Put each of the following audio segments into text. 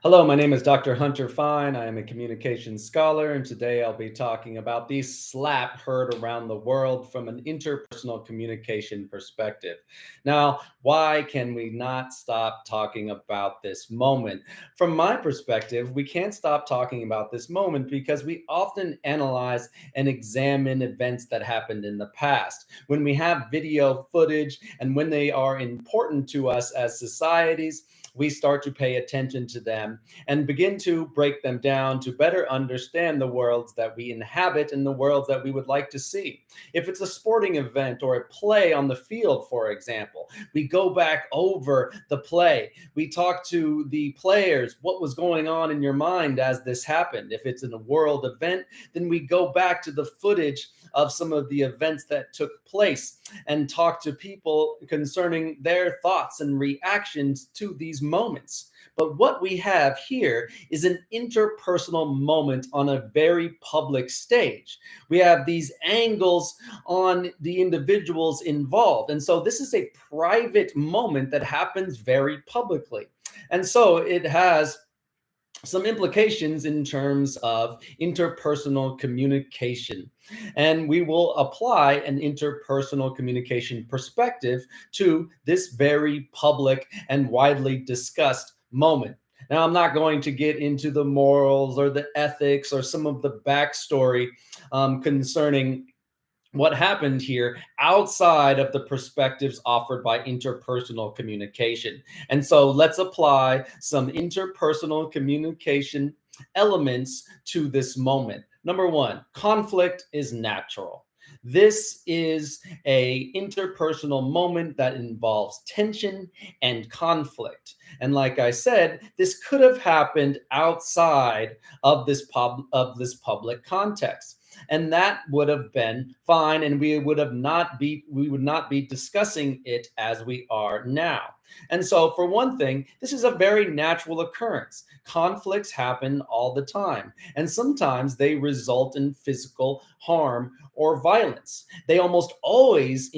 Hello, my name is Dr. Hunter Fine. I am a communications scholar, and today I'll be talking about the slap heard around the world from an interpersonal communication perspective. Now, why can we not stop talking about this moment? From my perspective, we can't stop talking about this moment because we often analyze and examine events that happened in the past. When we have video footage and when they are important to us as societies, we start to pay attention to them and begin to break them down to better understand the worlds that we inhabit and the worlds that we would like to see. If it's a sporting event or a play on the field, for example, we go back over the play. We talk to the players, what was going on in your mind as this happened. If it's in a world event, then we go back to the footage of some of the events that took place and talk to people concerning their thoughts and reactions to these moments. But what we have here is an interpersonal moment on a very public stage. We have these angles on the individuals involved. And so this is a private moment that happens very publicly. And so it has some implications in terms of interpersonal communication. And we will apply an interpersonal communication perspective to this very public and widely discussed moment. Now, I'm not going to get into the morals or the ethics or some of the backstory concerning what happened here outside of the perspectives offered by interpersonal communication. And so let's apply some interpersonal communication elements to this moment. Number one, conflict is natural. This is a interpersonal moment that involves tension and conflict. And like I said, this could have happened outside of this public context, and that would have been fine, and we would not be discussing it as we are now. And so, for one thing, this is a very natural occurrence. Conflicts happen all the time, and sometimes they result in physical harm or violence. They almost always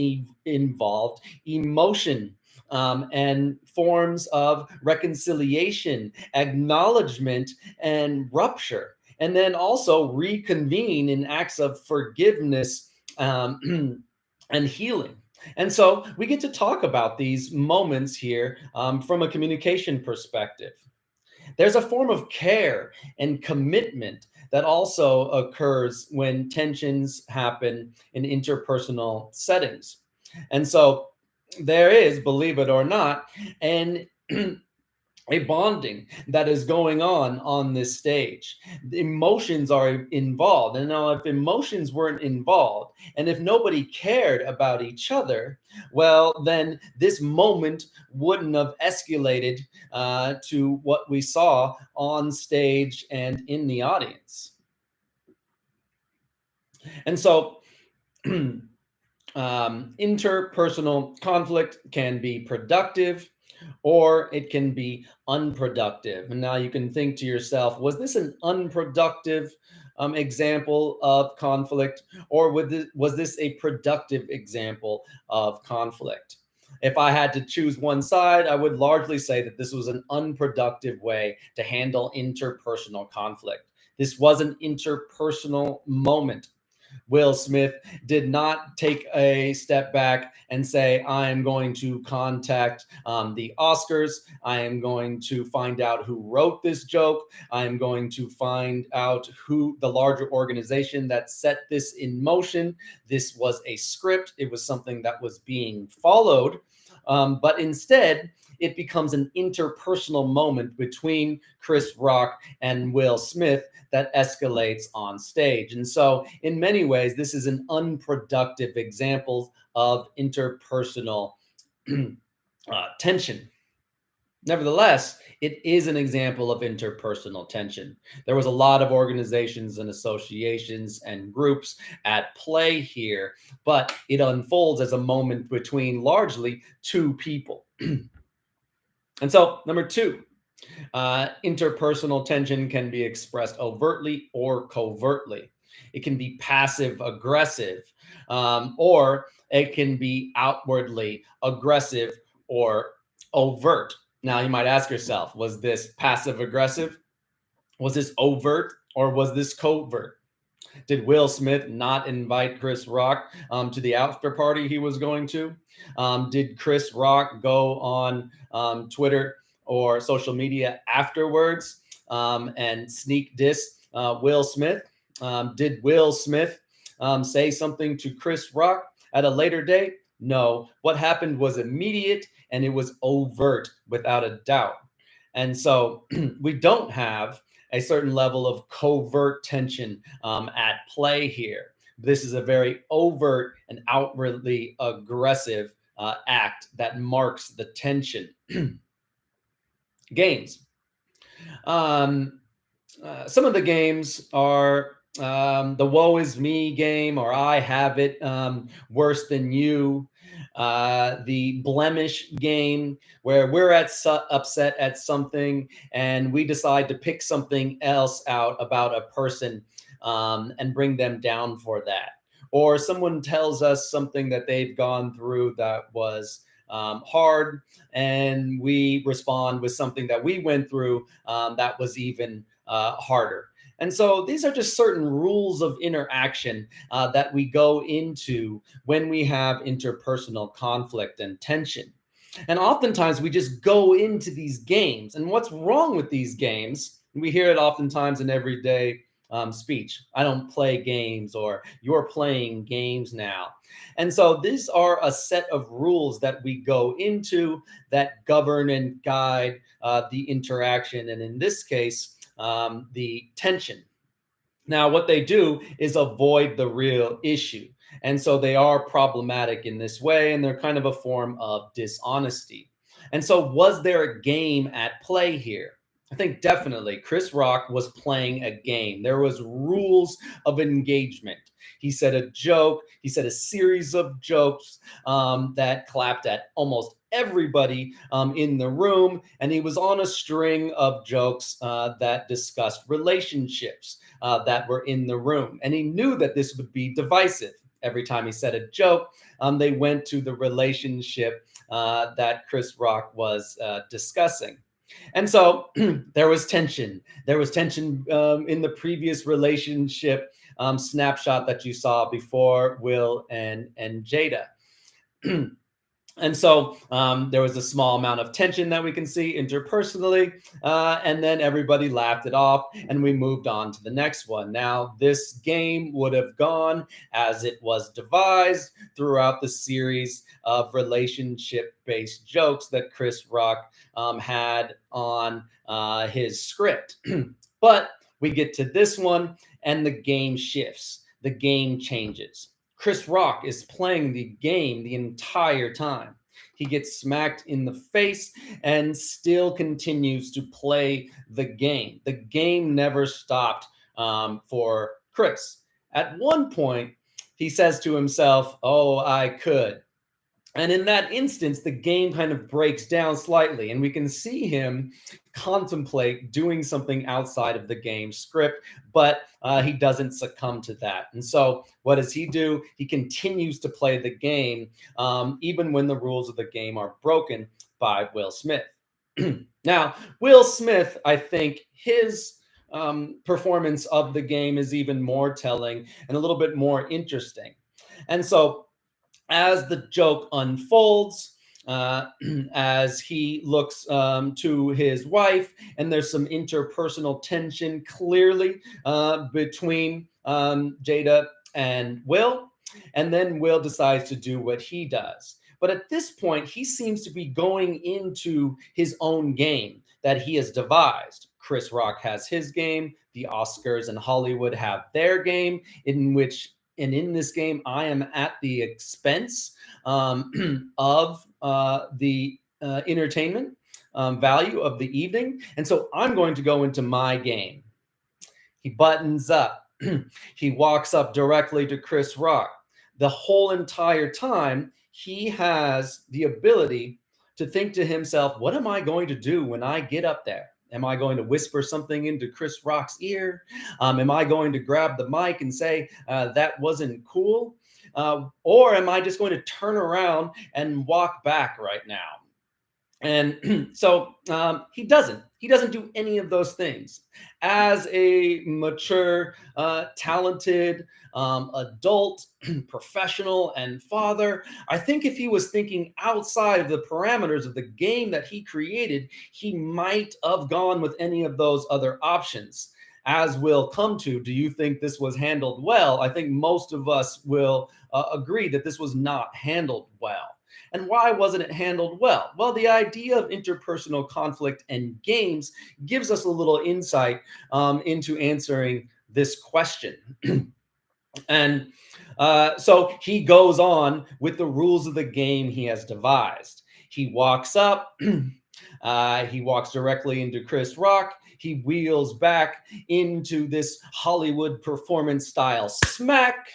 involve emotion, and forms of reconciliation, acknowledgement, and rupture, and then also reconvene in acts of forgiveness, and healing. And so we get to talk about these moments here, from a communication perspective. There's a form of care and commitment that also occurs when tensions happen in interpersonal settings. And so there is, believe it or not, an a bonding that is going on this stage. Emotions are involved, and now if emotions weren't involved and if nobody cared about each other, well, then this moment wouldn't have escalated to what we saw on stage and in the audience. And so interpersonal conflict can be productive or it can be unproductive. And now you can think to yourself, was this an unproductive example of conflict, or was this a productive example of conflict? If I had to choose one side, I would largely say that this was an unproductive way to handle interpersonal conflict. This was an interpersonal moment. Will Smith did not take a step back and say, I am going to contact the Oscars. I am going to find out who wrote this joke. I am going to find out who the larger organization that set this in motion. This was a script, it was something that was being followed. But instead, it becomes an interpersonal moment between Chris Rock and Will Smith that escalates on stage. And so, in many ways, this is an unproductive example of interpersonal tension. Nevertheless, it is an example of interpersonal tension. There was a lot of organizations and associations and groups at play here, but it unfolds as a moment between largely two people. And so, number two, interpersonal tension can be expressed overtly or covertly. It can be passive aggressive, or it can be outwardly aggressive or overt. Now, you might ask yourself, was this passive aggressive? Was this overt? Or was this covert? Did Will Smith not invite Chris Rock to the after party he was going to? Did Chris Rock go on Twitter or social media afterwards and sneak diss Will Smith? Did Will Smith say something to Chris Rock at a later date? No. What happened was immediate and it was overt without a doubt. And so we don't have a certain level of covert tension at play here. This is a very overt and outwardly aggressive act that marks the tension. Games. Um, some of the games are the woe is me game, or I have it worse than you. The blemish game, where we're upset at something and we decide to pick something else out about a person and bring them down for that. Or someone tells us something that they've gone through that was hard, and we respond with something that we went through that was even harder. And so these are just certain rules of interaction that we go into when we have interpersonal conflict and tension. And oftentimes we just go into these games. And what's wrong with these games? We hear it oftentimes in everyday speech. I don't play games, or you're playing games now. And so these are a set of rules that we go into that govern and guide the interaction. And in this case, the tension. Now, what they do is avoid the real issue. And so they are problematic in this way, and they're kind of a form of dishonesty. And so, was there a game at play here? I think definitely Chris Rock was playing a game. There was rules of engagement. He said a joke. He said a series of jokes that clapped at almost everybody in the room, and he was on a string of jokes that discussed relationships that were in the room. And he knew that this would be divisive. Every time he said a joke, they went to the relationship that Chris Rock was discussing. And so there was tension. There was tension in the previous relationship snapshot that you saw before Will and Jada. And so there was a small amount of tension that we can see interpersonally, and then everybody laughed it off, and we moved on to the next one. Now, this game would have gone as it was devised throughout the series of relationship-based jokes that Chris Rock had on his script. But we get to this one, and the game shifts. The game changes. Chris Rock is playing the game the entire time. He gets smacked in the face and still continues to play the game. The game never stopped for Chris. At one point, he says to himself, "Oh, I could." And in that instance, the game kind of breaks down slightly, and we can see him contemplate doing something outside of the game script, but he doesn't succumb to that. And so, what does he do? He continues to play the game, even when the rules of the game are broken by Will Smith. Now, Will Smith, I think his performance of the game is even more telling and a little bit more interesting. And so, as the joke unfolds, uh, as he looks to his wife, and there's some interpersonal tension clearly between Jada and Will. And then Will decides to do what he does. But at this point, he seems to be going into his own game that he has devised. Chris Rock has his game. The Oscars and Hollywood have their game, in which and in this game, I am at the expense of the entertainment value of the evening. And so I'm going to go into my game. He buttons up. He walks up directly to Chris Rock. The whole entire time, he has the ability to think to himself, what am I going to do when I get up there? Am I going to whisper something into Chris Rock's ear? Am I going to grab the mic and say, that wasn't cool? Or am I just going to turn around and walk back right now? And so he doesn't do any of those things. As a mature, talented adult, professional, and father, I think if he was thinking outside of the parameters of the game that he created, he might have gone with any of those other options. As we'll come to, do you think this was handled well? I think most of us will agree that this was not handled well. And why wasn't it handled well? Well, the idea of interpersonal conflict and games gives us a little insight into answering this question. And so he goes on with the rules of the game he has devised. He walks up, he walks directly into Chris Rock. He wheels back into this Hollywood performance style smack,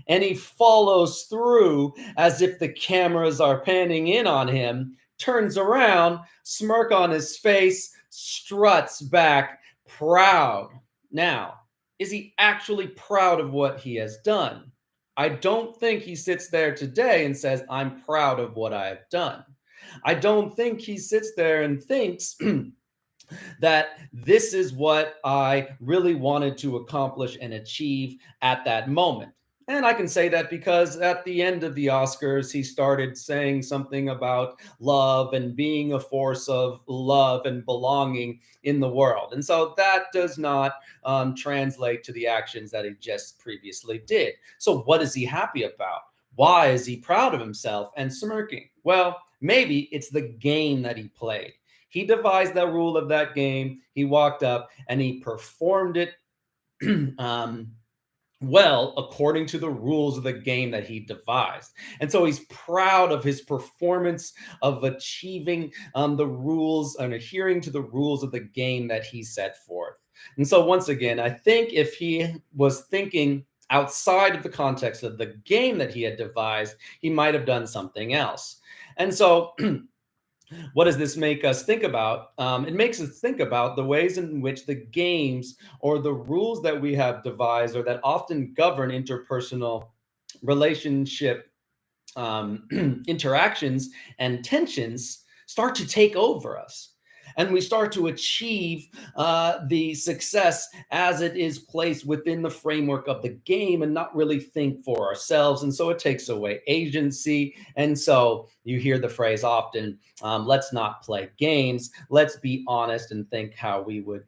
and he follows through as if the cameras are panning in on him, turns around, smirk on his face, struts back, proud. Now, is he actually proud of what he has done? I don't think he sits there today and says, I'm proud of what I've done. I don't think he sits there and thinks, that this is what I really wanted to accomplish and achieve at that moment. And I can say that because at the end of the Oscars, he started saying something about love and being a force of love and belonging in the world. And so that does not translate to the actions that he just previously did. So, what is he happy about? Why is he proud of himself and smirking? Well, maybe it's the game that he played. He devised the rule of that game. He walked up and he performed it um, well according to the rules of the game that he devised. And so he's proud of his performance of achieving the rules and adhering to the rules of the game that he set forth. And so, once again, I think if he was thinking outside of the context of the game that he had devised, he might have done something else. And so, what does this make us think about? It makes us think about the ways in which the games or the rules that we have devised or that often govern interpersonal relationship interactions and tensions start to take over us. And we start to achieve the success as it is placed within the framework of the game and not really think for ourselves. And so it takes away agency. And so you hear the phrase often, let's not play games. Let's be honest and think how we would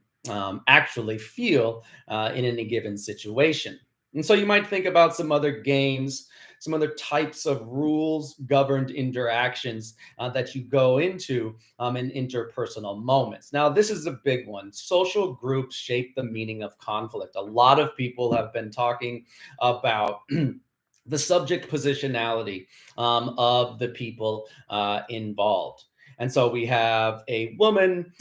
actually feel in any given situation. And so you might think about some other games, some other types of rules governed interactions that you go into in interpersonal moments. Now, this is a big one. Social groups shape the meaning of conflict. A lot of people have been talking about the subject positionality of the people involved. And so we have a woman,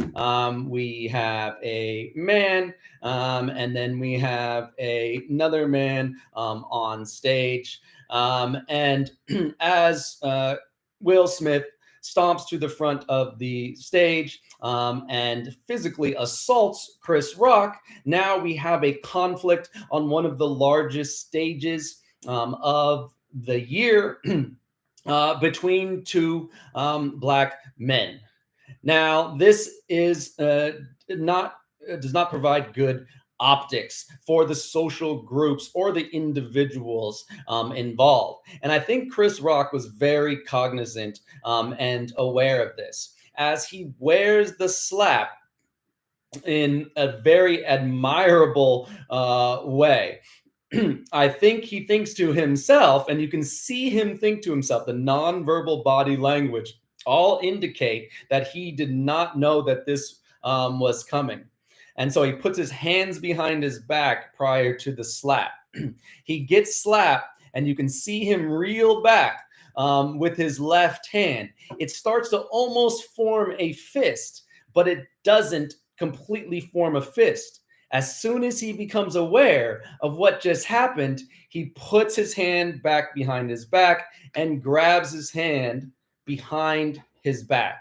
we have a man, and then we have another man on stage. And as Will Smith stomps to the front of the stage and physically assaults Chris Rock, now we have a conflict on one of the largest stages of the year between two black men. Now, this is not does not provide good optics for the social groups or the individuals involved. And I think Chris Rock was very cognizant and aware of this as he wears the slap in a very admirable way. I think he thinks to himself, and you can see him think to himself, the nonverbal body language all indicate that he did not know that this was coming. And so he puts his hands behind his back prior to the slap. He gets slapped, and you can see him reel back with his left hand. It starts to almost form a fist, but it doesn't completely form a fist. As soon as he becomes aware of what just happened, he puts his hand back behind his back and grabs his hand behind his back.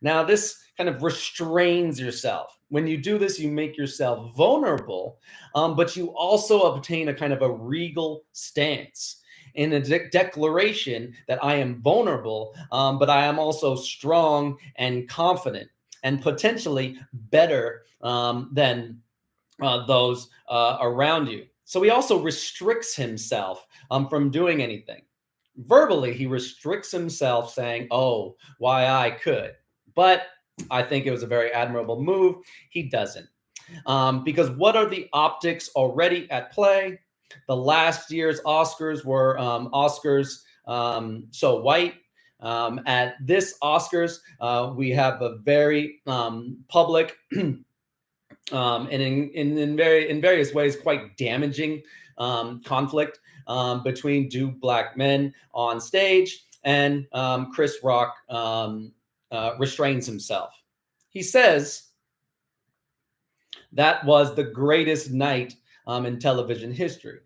Now, this kind of restrains yourself. When you do this, you make yourself vulnerable, but you also obtain a kind of a regal stance. in a declaration that I am vulnerable, but I am also strong and confident and potentially better than those around you. So he also restricts himself from doing anything. Verbally, he restricts himself, saying, "Oh, why I could." But I think it was a very admirable move. He doesn't. Because what are the optics already at play? The last year's Oscars were Oscars so white. At this Oscars, we have a very public and in various ways quite damaging conflict between two black men on stage, and Chris Rock restrains himself. He says that was the greatest night in television history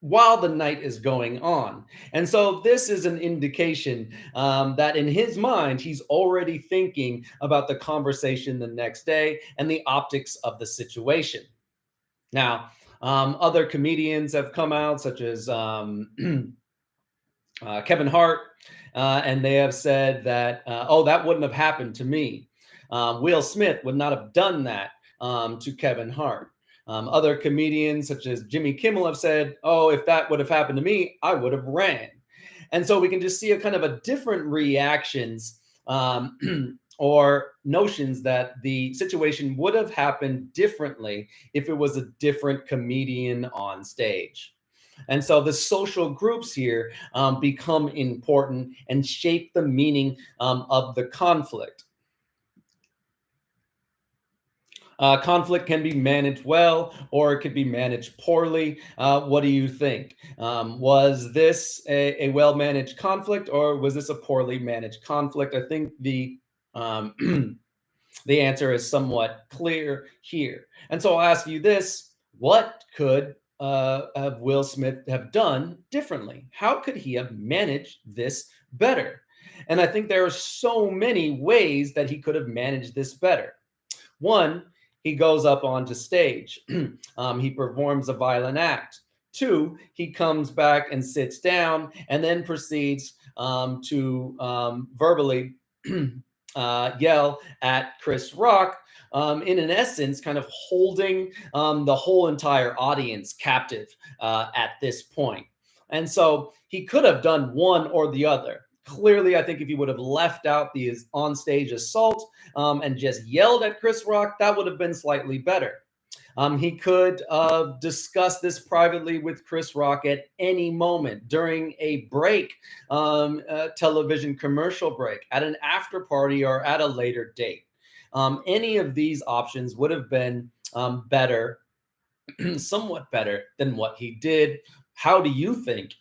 while the night is going on. And so this is an indication that in his mind, he's already thinking about the conversation the next day and the optics of the situation. Now, other comedians have come out, such as Kevin Hart, and they have said that, oh, that wouldn't have happened to me. Will Smith would not have done that to Kevin Hart. Other comedians, such as Jimmy Kimmel, have said, oh, if that would have happened to me, I would have ran. And so we can just see a kind of a different reactions or notions that the situation would have happened differently if it was a different comedian on stage. And so the social groups here become important and shape the meaning of the conflict. Conflict can be managed well or it could be managed poorly. What do you think? Was this a well managed conflict or was this a poorly managed conflict? I think um, the answer is somewhat clear here. And so I'll ask you this: what could have Will Smith have done differently? How could he have managed this better? And I think there are so many ways that he could have managed this better. One, he goes up onto stage. He performs a violent act. Two, he comes back and sits down and then proceeds to verbally yell at Chris Rock, in an essence, kind of holding the whole entire audience captive at this point. And so he could have done one or the other. Clearly, I think if he would have left out the on-stage assault and just yelled at Chris Rock, that would have been slightly better. He could discuss this privately with Chris Rock at any moment during a break, television commercial break, at an after party, or at a later date. Any of these options would have been better, somewhat better than what he did. How do you think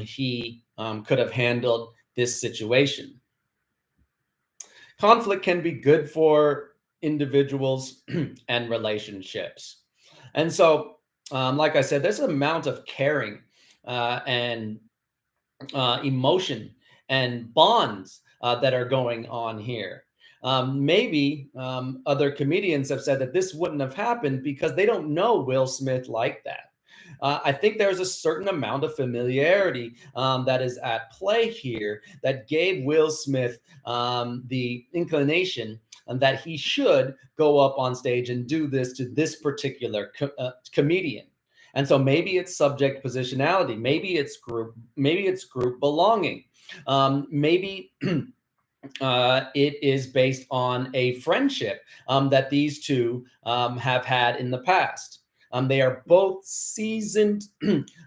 he could have handled this situation? Conflict can be good for individuals and relationships. And so, like I said, there's an amount of caring and emotion and bonds that are going on here. Maybe other comedians have said that this wouldn't have happened because they don't know Will Smith like that. I think there's a certain amount of familiarity that is at play here that gave Will Smith the inclination that he should go up on stage and do this to this particular comedian. And so maybe it's subject positionality, maybe it's group belonging, maybe it is based on a friendship that these two have had in the past. They are both seasoned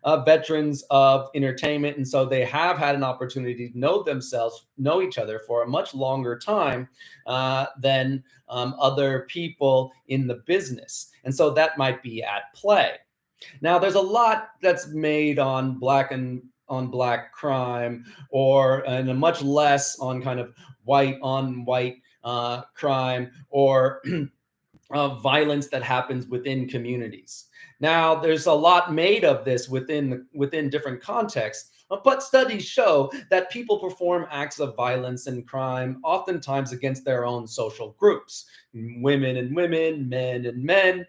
veterans of entertainment, and so they have had an opportunity to know each other for a much longer time than other people in the business. And so that might be at play. Now, there's a lot that's made on black crime, or and a much less on kind of white on white crime, or violence that happens within communities. Now, there's a lot made of this within different contexts, but studies show that people perform acts of violence and crime oftentimes against their own social groups, women and women, men and men,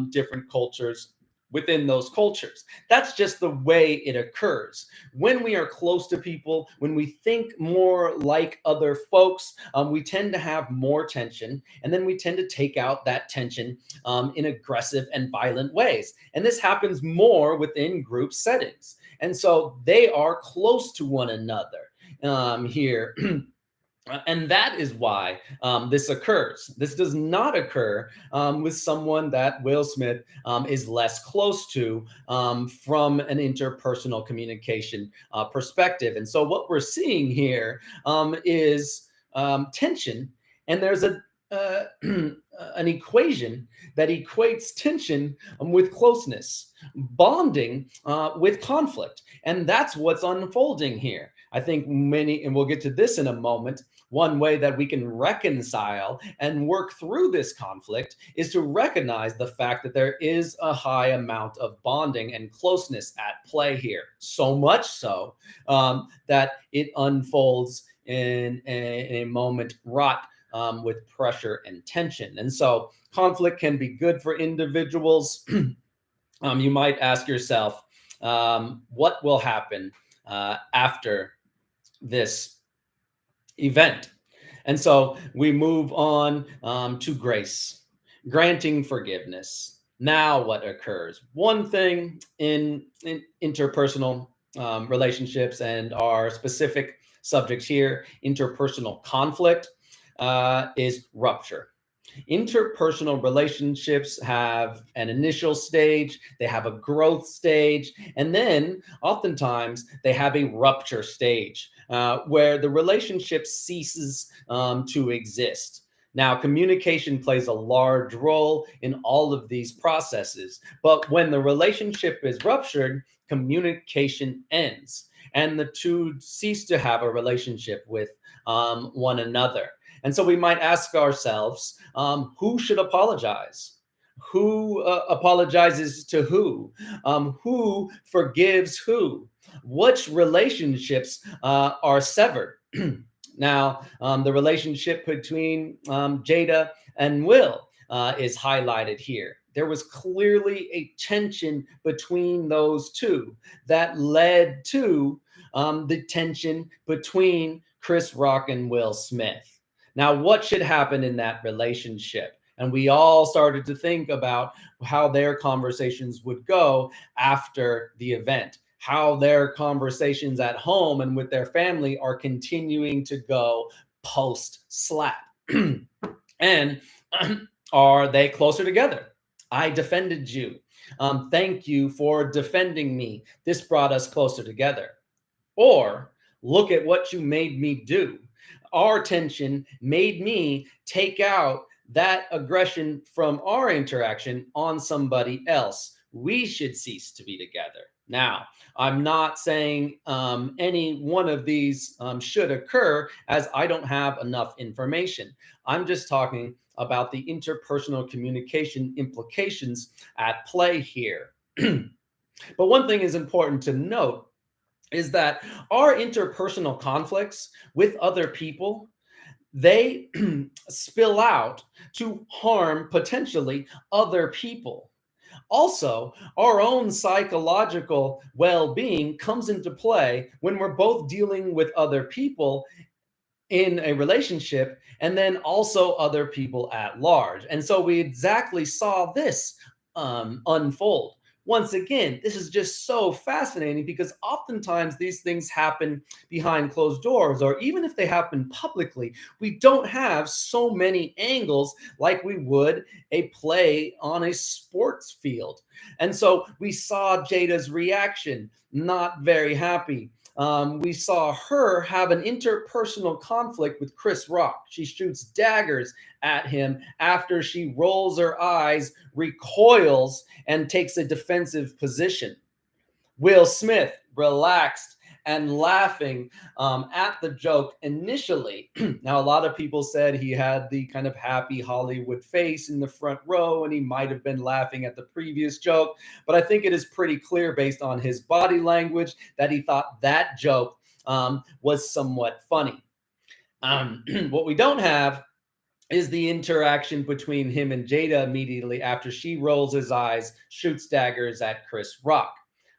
different cultures, within those cultures. That's just the way it occurs. When we are close to people, when we think more like other folks, we tend to have more tension, and then we tend to take out that tension in aggressive and violent ways. And this happens more within group settings. And so they are close to one another here. And that is why this occurs. This does not occur with someone that Will Smith is less close to from an interpersonal communication perspective. And so, what we're seeing here is tension, and there's a an equation that equates tension with closeness, bonding with conflict. And that's what's unfolding here. I think many, and we'll get to this in a moment, one way that we can reconcile and work through this conflict is to recognize the fact that there is a high amount of bonding and closeness at play here. So much so that it unfolds in a moment wrought with pressure and tension. And so conflict can be good for individuals. You might ask yourself, what will happen after this event? And so we move on to grace, granting forgiveness. Now, what occurs? One thing in interpersonal relationships and our specific subjects here, interpersonal conflict, is rupture. Interpersonal relationships have an initial stage, they have a growth stage, and then oftentimes they have a rupture stage where the relationship ceases to exist. Now, communication plays a large role in all of these processes, but when the relationship is ruptured, communication ends, and the two cease to have a relationship with one another. And so we might ask ourselves, who should apologize? Who apologizes to who? Who forgives who? Which relationships are severed? Now, the relationship between Jada and Will is highlighted here. There was clearly a tension between those two that led to the tension between Chris Rock and Will Smith. Now, what should happen in that relationship? And we all started to think about how their conversations would go after the event, how their conversations at home and with their family are continuing to go post slap. And are they closer together? I defended you. Thank you for defending me. This brought us closer together. Or look at what you made me do. Our tension made me take out that aggression from our interaction on somebody else. We should cease to be together. Now, I'm not saying any one of these should occur, as I don't have enough information. I'm just talking about the interpersonal communication implications at play here. But one thing is important to note is that our interpersonal conflicts with other people, they spill out to harm potentially other people. Also, our own psychological well-being comes into play when we're both dealing with other people in a relationship and then also other people at large. And so we exactly saw this unfold. Once again, this is just so fascinating because oftentimes these things happen behind closed doors, or even if they happen publicly, we don't have so many angles like we would a play on a sports field. And so we saw Jada's reaction, not very happy. We saw her have an interpersonal conflict with Chris Rock. She shoots daggers at him after she rolls her eyes, recoils, and takes a defensive position. Will Smith relaxed and laughing at the joke initially. Now, a lot of people said he had the kind of happy Hollywood face in the front row and he might have been laughing at the previous joke. But I think it is pretty clear based on his body language that he thought that joke was somewhat funny. What we don't have is the interaction between him and Jada immediately after she rolls his eyes, shoots daggers at Chris Rock.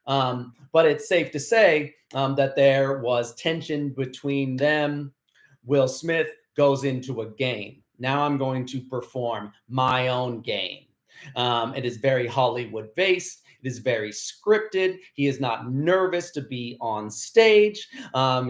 But it's safe to say that there was tension between them. Will Smith goes into a game. Now I'm going to perform my own game. It is very Hollywood based. It is very scripted. He is not nervous to be on stage.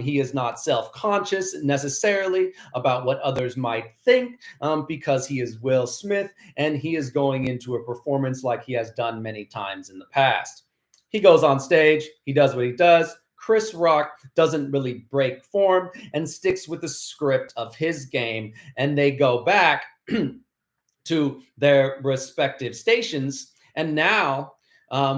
He is not self conscious necessarily about what others might think because he is Will Smith and he is going into a performance like he has done many times in the past. He goes on stage, he does what he does. Chris Rock doesn't really break form and sticks with the script of his game, and they go back to their respective stations. And now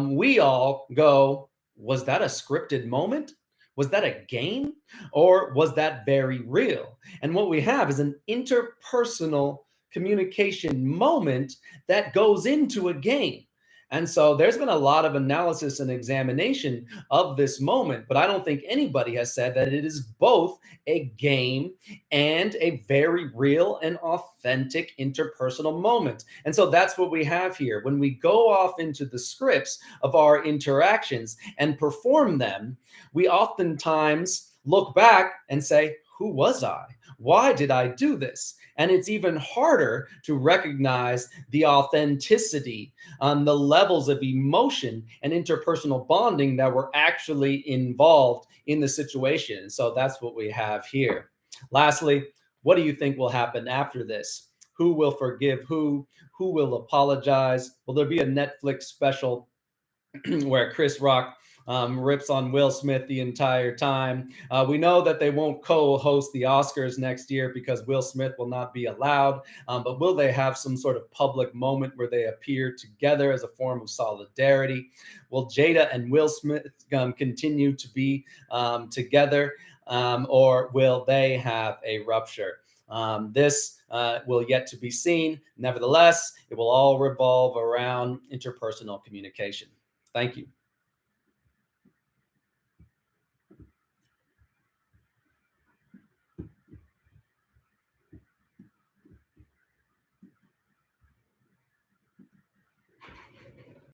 we all go, was that a scripted moment? Was that a game? Or was that very real? And what we have is an interpersonal communication moment that goes into a game. And so there's been a lot of analysis and examination of this moment, but I don't think anybody has said that it is both a game and a very real and authentic interpersonal moment. And so that's what we have here. When we go off into the scripts of our interactions and perform them, we oftentimes look back and say, who was I? Why did I do this? And it's even harder to recognize the authenticity on the levels of emotion and interpersonal bonding that were actually involved in the situation. So that's what we have here. Lastly, what do you think will happen after this? Who will forgive who? Who will apologize? Will there be a Netflix special where Chris Rock rips on Will Smith the entire time? We know that they won't co-host the Oscars next year because Will Smith will not be allowed. But will they have some sort of public moment where they appear together as a form of solidarity? Will Jada and Will Smith continue to be together, or will they have a rupture? This will yet to be seen. Nevertheless, it will all revolve around interpersonal communication. Thank you.